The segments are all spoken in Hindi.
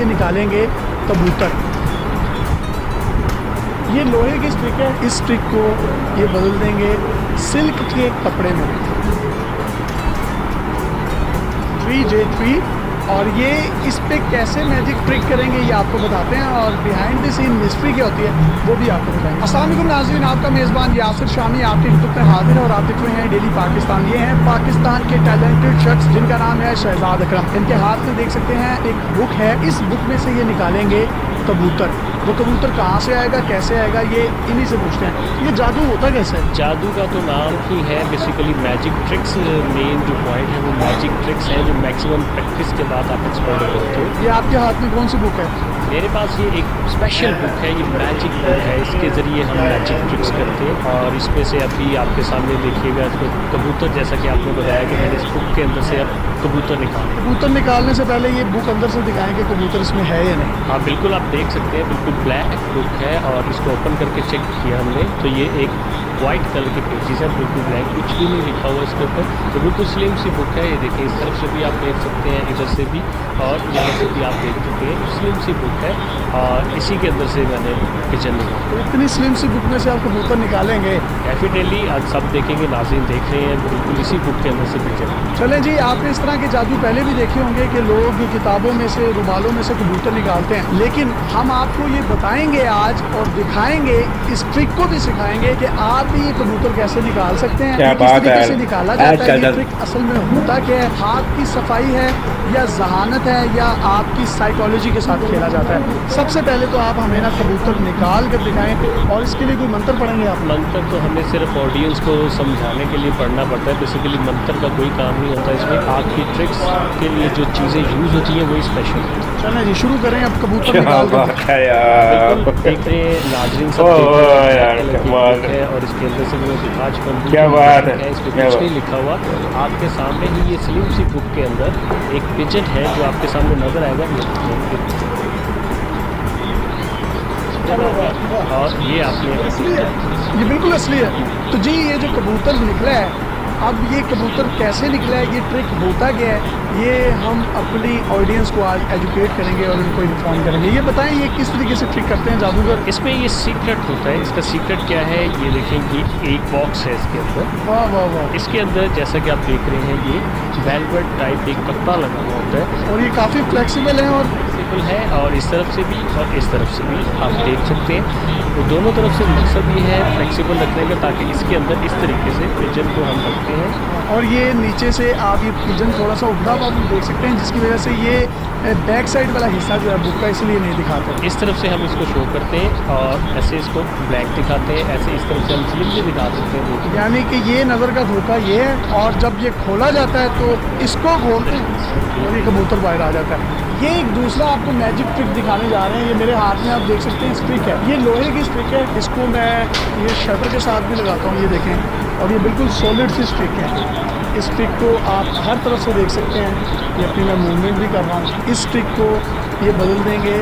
ये निकालेंगे कबूतर। ये लोहे की स्टिक है, इस स्टिक को ये बदल देंगे सिल्क के कपड़े में 3J3। और ये इस पे कैसे मैजिक ट्रिक करेंगे ये आपको बताते हैं, और बिहाइंड द सीन मिस्ट्री क्या होती है वो भी आपको बताएंगे। अस्सलाम वालेकुम नाज़रीन, आपका मेज़बान यासिर शामी आपके यूट्यूब पे हाजिर है और आप देख रहे हैं डेली पाकिस्तान। ये हैं पाकिस्तान के टैलेंटेड शख्स जिनका नाम है शहजाद अकरम। इनके हाथ में देख सकते हैं एक बुक है, इस बुक में से ये निकालेंगे कबूतर। वो कबूतर कहाँ से आएगा, कैसे आएगा, ये इन्हीं से पूछते हैं। ये जादू होता कैसे है? जादू का तो नाम ही है बेसिकली मैजिक ट्रिक्स। मेन जो पॉइंट है वो मैजिक ट्रिक्स है जो मैक्सिमम प्रैक्टिस के बाद आप एक्सपर्ट होते हो। ये आपके हाथ में कौन सी बुक है? मेरे पास ये एक स्पेशल बुक है, ये मैजिक बुक है। इसके ज़रिए हम मैजिक ट्रिक्स करते हैं और इसमें से अभी आपके सामने देखिएगा इसको कबूतर, जैसा कि आपने बताया कि मैंने इस बुक के अंदर से अब कबूतर निकाले। कबूतर निकालने से पहले ये बुक अंदर से दिखाएं कि कबूतर इसमें है या नहीं। हाँ बिल्कुल, आप देख सकते हैं बिल्कुल ब्लैक बुक है और इसको ओपन करके चेक किया हमने तो ये एक वाइट कलर के पेजेस है, बिल्कुल ब्लैक, कुछ भी नहीं लिखा हुआ इसके ऊपर। तो बिल्कुल स्लिम सी बुक है। ये देखिए इस तरफ से भी आप देख सकते हैं, इधर से भी और यहाँ से भी आप देख सकते हैं। स्लिम सी बुक है और इसी के अंदर से मैंने किचन निकाला। तो इतनी स्लिम सी बुक में से आप कबूतर निकालेंगे? डेफिनेटली आज सब देखेंगे, नाज़रीन देख रहे हैं, बिल्कुल इसी बुक के अंदर से पिक्चर। चलें जी, आपने इस तरह के जादू पहले भी देखे होंगे कि लोग किताबों में से, रुमालों में से कबूतर निकालते हैं, लेकिन हम आपको ये बताएंगे आज और दिखाएंगे, इस ट्रिक को भी सिखाएंगे कि आप भी ये कबूतर कैसे निकाल सकते हैं, किस तरीके से निकाला जाता है। ये ट्रिक असल में होता क्या है, हाथ की सफाई है या जहानत है या आपकी साइकोलॉजी के साथ खेला जाता है। सबसे पहले तो आप हमें ना कबूतर निकाल कर दिखाएं और इसके लिए कोई मंत्र पढ़ेंगे आप? मंत्र तो हमें सिर्फ ऑडियंस को समझाने के लिए पढ़ना पड़ता है। बेसिकली मंत्र का कोई काम नहीं होता इसमें। आपकी ट्रिक्स के लिए जो चीज़ें यूज़ होती हैं वही स्पेशल है। चलें जी शुरू करें अब कबूतर निकाल कर। देख रहे हैं नाज़रीन सब है और इसके अंदर से मैं दिखा चुका हूँ क्या बात है, इस पर कुछ नहीं लिखा हुआ। आपके सामने ही ये स्लिम सी बुक के अंदर एक पिजन है जो आपके सामने नज़र आएगा और ये आपने असली है, ये बिल्कुल असली है। तो जी ये जो कबूतर निकला है, अब ये कबूतर कैसे निकला है, ये ट्रिक होता क्या है, ये हम अपनी ऑडियंस को आज एजुकेट करेंगे और उनको इन्फॉर्म करेंगे। ये बताएं ये किस तरीके से ट्रिक करते हैं जादूगर? इसमें ये सीक्रेट होता है। इसका सीक्रेट क्या है ये देखेंगे, एक बॉक्स है इसके अंदर। वाह वाह वाह। इसके अंदर जैसा कि आप देख रहे हैं ये वेलवेट टाइप एक पत्ता लगा हुआ होता है और ये काफ़ी फ्लेक्सिबल है और है और इस तरफ से भी और इस तरफ से भी आप देख सकते हैं। तो दोनों तरफ से मकसद ये है फ्लेक्सिबल रखने का, ताकि इसके अंदर इस तरीके से पिजन को हम रखते हैं। और ये नीचे से आप ये पिजन थोड़ा सा उभरा हुआ भी देख सकते हैं, जिसकी वजह से ये बैक साइड वाला हिस्सा जो है बुक का इसलिए नहीं दिखाते। इस तरफ से हम इसको शो करते हैं और ऐसे इसको ब्लैक दिखाते हैं, ऐसे इस तरफ से हम स्लिम भी दिखा सकते हैं। यानी कि ये नज़र का धोखा ये है, और जब ये खोला जाता है तो इसको खोलते हैं और ये कबूतर बाहर आ जाता है। ये एक दूसरा आपको मैजिक ट्रिक दिखाने जा रहे हैं। ये मेरे हाथ में आप देख सकते हैं स्टिक है, ये लोहे की स्टिक है। इसको मैं ये शटर के साथ भी लगाता हूँ, ये देखें, और ये बिल्कुल सॉलिड सी स्टिक है। इस स्टिक को आप हर तरफ से देख सकते हैं, ये अपनी मैं मूवमेंट भी कर रहा हूँ। इस स्टिक को ये बदल देंगे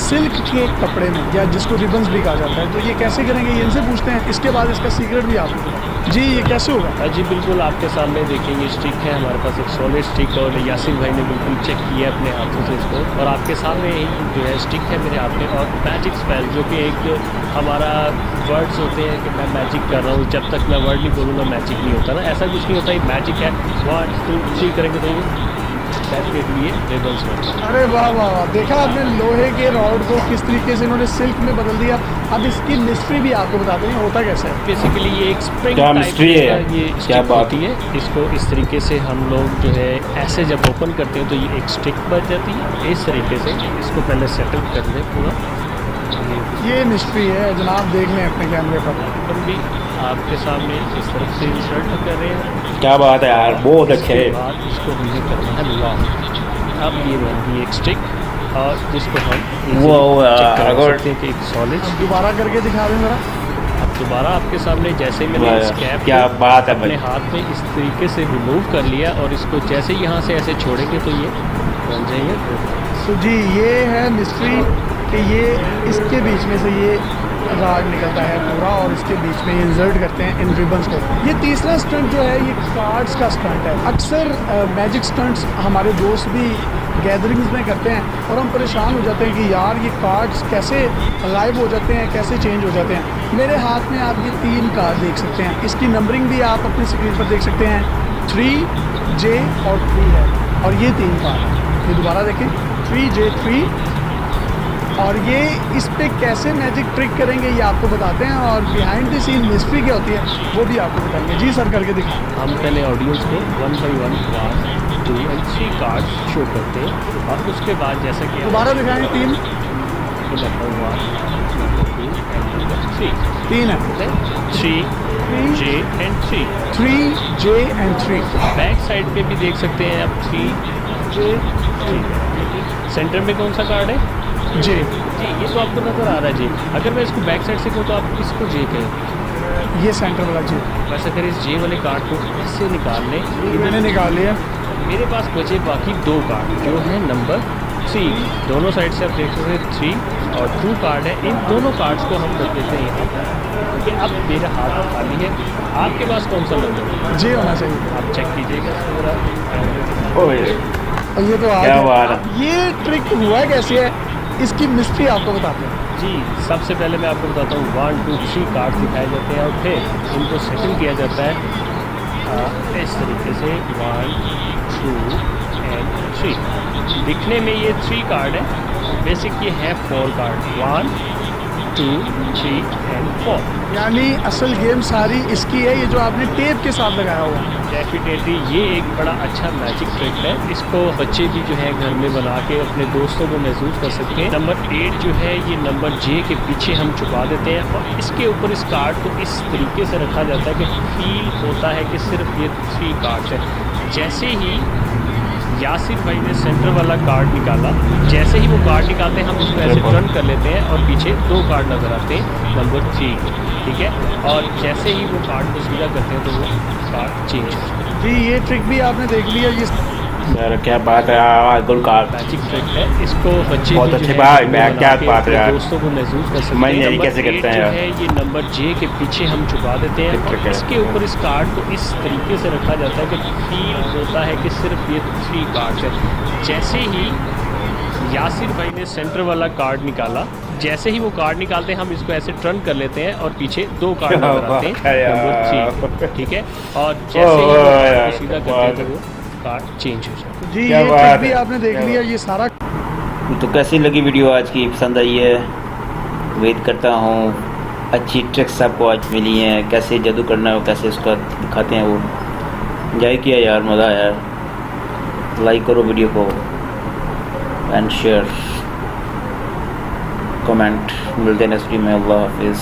सिल्क के कपड़े में, या जिसको रिबन्स भी कहा जाता है। तो ये कैसे करेंगे ये इनसे पूछते हैं, इसके बाद इसका सीक्रेट भी आपको जी ये कैसे होगा? जी बिल्कुल, आपके सामने देखेंगे स्टिक है हमारे पास एक सॉलिड स्टिक, और यासिर भाई ने बिल्कुल चेक किया अपने हाथों से इसको, और आपके सामने ही जो है स्टिक है मेरे हाथ में। और मैजिक स्पेल जो कि एक हमारा वर्ड्स होते हैं कि मैं मैजिक कर रहा हूँ, जब तक मैं वर्ड नहीं बोलूँगा मैजिक नहीं होता ना, ऐसा कुछ नहीं होता। ये मैजिक है। 1 2 3 करेंगे तो ये के लिए रिबन्स में। अरे वाह वाह वाह, देखा आपने लोहे के रॉड को किस तरीके से इन्होंने सिल्क में बदल दिया। अब इसकी मिस्ट्री भी आपको बताते हैं होता कैसे है। बेसिकली ये एक स्प्रिंग क्या टाइप मिस्ट्री है, ये क्या बात है। इसको इस तरीके से हम लोग जो है ऐसे जब ओपन करते हैं तो ये एक स्टिक बच जाती है। इस तरीके से इसको पहले सेटल कर लें पूरा। ये मिस्ट्री है जनाब, देख लें अपने कैमरे पर। हम भी आपके सामने इस तरफ से इंसर्ट कर रहे हैं। क्या बात है यार, बहुत अच्छे। इसको हमने करना है लॉक। अब ये बन गई एक स्टिक और जिसको हम वो चेक कर सकते हैं कि एक सॉलिड। दोबारा करके दिखा दें ज़रा। अब दोबारा आपके सामने जैसे मैंने इस कैप क्या बात है अपने हाथ में इस तरीके से रिमूव कर लिया और इसको जैसे यहाँ से ऐसे छोड़ेंगे तो ये बन जाएंगे। तो जी ये है मिस्ट्री कि ये इसके बीच में से ये राग निकलता है पूरा और इसके बीच में इंसर्ट करते हैं इन रिबन्स को। ये तीसरा स्टंट जो है ये कार्ड्स का स्टंट है। अक्सर मैजिक स्टंट्स हमारे दोस्त भी गैदरिंग्स में करते हैं और हम परेशान हो जाते हैं कि यार ये कार्ड्स कैसे गायब हो जाते हैं, कैसे चेंज हो जाते हैं। मेरे हाथ में आप ये 3 कार्ड देख सकते हैं, इसकी नंबरिंग भी आप अपनी स्क्रीन पर देख सकते हैं, 3J और 3 है और ये 3 कार्ड। ये दोबारा देखें 3J 3 और ये इस पे कैसे मैजिक ट्रिक करेंगे ये आपको बताते हैं और बिहाइंड द सीन मिस्ट्री क्या होती है वो भी आपको बताएंगे। जी सर, करके दिखाएं। हम पहले ऑडियंस को 1 by 1 1, 2 and 3 कार्ड शो करते हैं और उसके बाद जैसा कि दोबारा दिखाएं। 3 नंबर 1, नंबर 2 and नंबर 3 3 है, 3J and 3 3J and 3। Back side पे भी देख सकते हैं आप 3J 3। सेंटर में कौन सा कार्ड है? J। जी, ये तो आपको नज़र आ रहा है जी। अगर मैं इसको बैक साइड से कहूँ तो आप किसको J कहें? ये सेंटर वाला J वैसे अगर इस J वाले कार्ड को इससे निकाल लें, मैंने निकाल लिया। मेरे पास बचे बाकी 2 कार्ड जो है नंबर 3। दोनों साइड से आप देख सकते हैं 3 और 2 कार्ड है। इन दोनों कार्ड्स को हम रख देते हैं यहाँ पर क्योंकि अब मेरा हाथ खाली है। आपके पास कौन सा नंबर है? J होना चाहिए। आप चेक कीजिएगा इसको ज़रा। ओए और ये तो क्या आज बात है। ये ट्रिक हुआ कैसे है, इसकी मिस्ट्री आपको बताते हैं। जी, सबसे पहले मैं आपको बताता हूँ 1 2 3 कार्ड दिखाए जाते हैं और फिर इनको सेटिंग किया जाता है इस तरीके से 1 2 and 3। दिखने में ये 3 कार्ड है, बेसिक ये है 4 कार्ड 1 2 3 and 4। यानी असल गेम सारी इसकी है, ये जो आपने टेप के साथ लगाया हुआ है। डेफिनेटली ये एक बड़ा अच्छा मैजिक ट्रिक है। इसको बच्चे भी जो है घर में बना के अपने दोस्तों को महसूस कर सकते हैं। नंबर 8 जो है ये नंबर J के पीछे हम छुपा देते हैं और इसके ऊपर इस कार्ड को इस तरीके से रखा जाता है कि फील होता है कि सिर्फ ये 3 कार्ड्स है। जैसे ही यासिर भाई ने सेंटर वाला कार्ड निकाला, जैसे ही वो कार्ड निकालते हैं हम उसको ऐसे टर्न कर लेते हैं और पीछे 2 कार्ड नज़र आते हैं नंबर 3, ठीक है। और जैसे ही वो कार्ड को सीधा करते हैं तो वो कार्ड चेंज हो जाता है। जी, ये ट्रिक भी आपने देख लिया। ये यार क्या बात है यार, गुल कार्ड मैजिक ट्रिक है। इसको बच्चे बहुत भी अच्छी जो है बात है, घर में मैं बना क्या के बात अपने है यार। दोस्तों को महसूस कर सकते मैं हैं। यही नंबर कैसे 8 करते हैं जो यार। है ये नंबर J के पीछे हम छुपा देते हैं ट्रिक और है। इसके ऊपर इस कार्ड को इस तरीके से रखा जाता है कि फील होता है कि सिर्फ ये 3 कार्ड्स है। जैसे ही यासिर भाई ने सेंटर वाला कार्ड निकाला, जैसे ही वो कार्ड निकालते हैं हम इसको ऐसे टर्न कर लेते हैं और पीछे 2 कार्ड क्या नजर आते बात है हैं यार। नंबर 3, ठीक है। और जैसे ही वो कार्ड को सीधा करते हैं तो वो कार्ड चेंज हो जाता है। जी, क्या ये बात ट्रिक भी है। आपने देख क्या लिया। ये सारा तो कैसी लगी वीडियो आज की, पसंद आई है? उम्मीद करता हूँ अच्छी ट्रिक्स आपको आज मिली हैं, कैसे जादू करना है कैसे उसका दिखाते हैं वो। एंजॉय किया यार, मज़ा आया। लाइक करो वीडियो को एंड शेयर, कमेंट। मिलते हैं नेक्स्ट वीडियो में। अल्लाह हाफिज़।